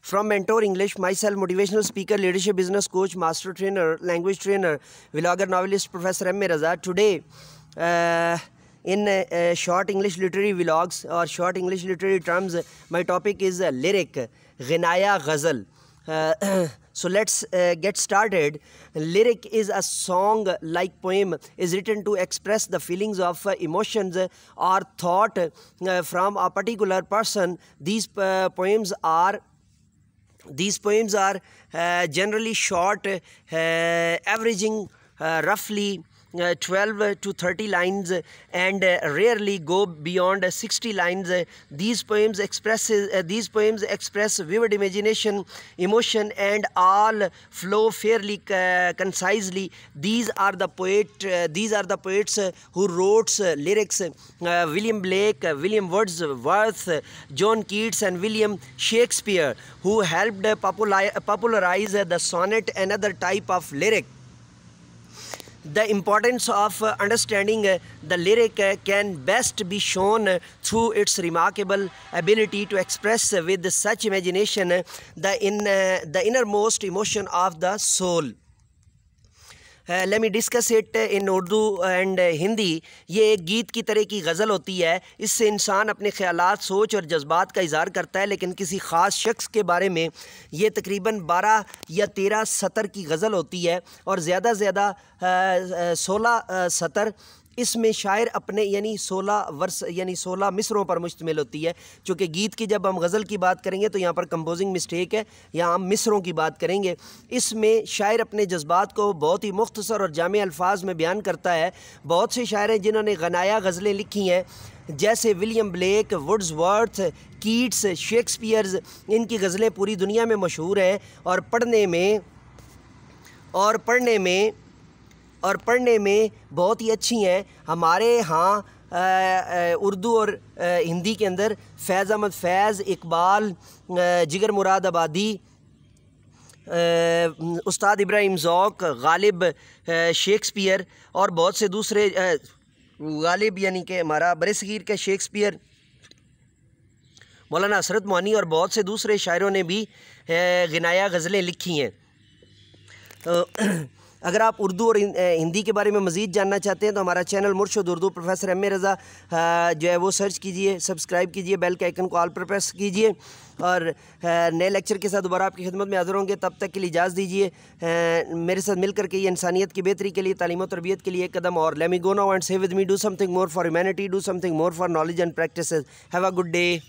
From Mentor English, myself, motivational speaker, leadership business coach, master trainer, language trainer, vlogger, novelist, Professor MA Raza. Today, in short English literary vlogs or short English literary terms, my topic is lyric, غنایا غزل. So let's get started. Lyric is a song-like poem, is written to express the feelings of emotions or thought from a particular person. These poems are generally short, averaging roughly 12 to 30 lines and rarely go beyond 60 lines. These poems express vivid imagination, emotion, and all flow fairly concisely. These are the poets who wrote lyrics: William Blake, William Wordsworth, John Keats, and William Shakespeare, who helped popularize the sonnet, another type of lyric. The importance of understanding the lyric can best be shown through its remarkable ability to express with such imagination the innermost emotion of the soul. Let me discuss it in Urdu and Hindi. ये एक गीत की तरह की गज़ल होती है. इससे इंसान अपने ख़यालात, सोच और जज्बात का इज़हार करता है, लेकिन किसी ख़ास शख्स के बारे में ये तकरीबन 12 या 13 सतर की गज़ल होती है और ज़्यादा से ज़्यादा 16 सतर. इसमें शायर अपने 16 मिसरों पर मुश्तमिल होती है. चूँकि गीत की जब हम गज़ल की बात करेंगे तो यहाँ पर कंपोजिंग मिस्टेक है, यहाँ हम मिसरों की बात करेंगे. इसमें शायर अपने जज्बात को बहुत ही मुख्तसर और जामे अल्फाज में बयान करता है. बहुत से शायर हैं जिन्होंने गनाया गज़लें लिखी हैं, जैसे William Blake, Wordsworth, Keats, Shakespeare's. इनकी गज़लें पूरी दुनिया में मशहूर हैं और पढ़ने में बहुत ही अच्छी हैं. हमारे यहाँ उर्दू और हिंदी के अंदर फैज़ अहमद फैज़, इकबाल, जिगर मुराद आबादी, उस्ताद इब्राहिम ज़ौक़, गालिब, शेक्सपियर और बहुत से दूसरे, गालिब यानी कि हमारा बरसगीर के शेक्सपियर, मौलाना हसरत मोहानी और बहुत से दूसरे शायरों ने भी गनाया गज़लें लिखी हैं. अगर आप उर्दू और हिंदी के बारे में मज़ीद जानना चाहते हैं तो हमारा चैनल मुर्शिद उर्दू प्रोफेसर MA रज़ा जो है वो सर्च कीजिए, सब्सक्राइब कीजिए, बेल के आइकन को ऑल पर प्रेस कीजिए और नए लेक्चर के साथ दोबारा आपकी खिदमत में हाज़िर होंगे. तब तक के लिए इजाज़त दीजिए. मेरे साथ मिलकर के ये इंसानियत की बेहतरी के लिए, तालीम और तरबियत के लिए एक कदम और. Let me go now and say with me, do something more for humanity, do something more for knowledge and practices. Have a good day.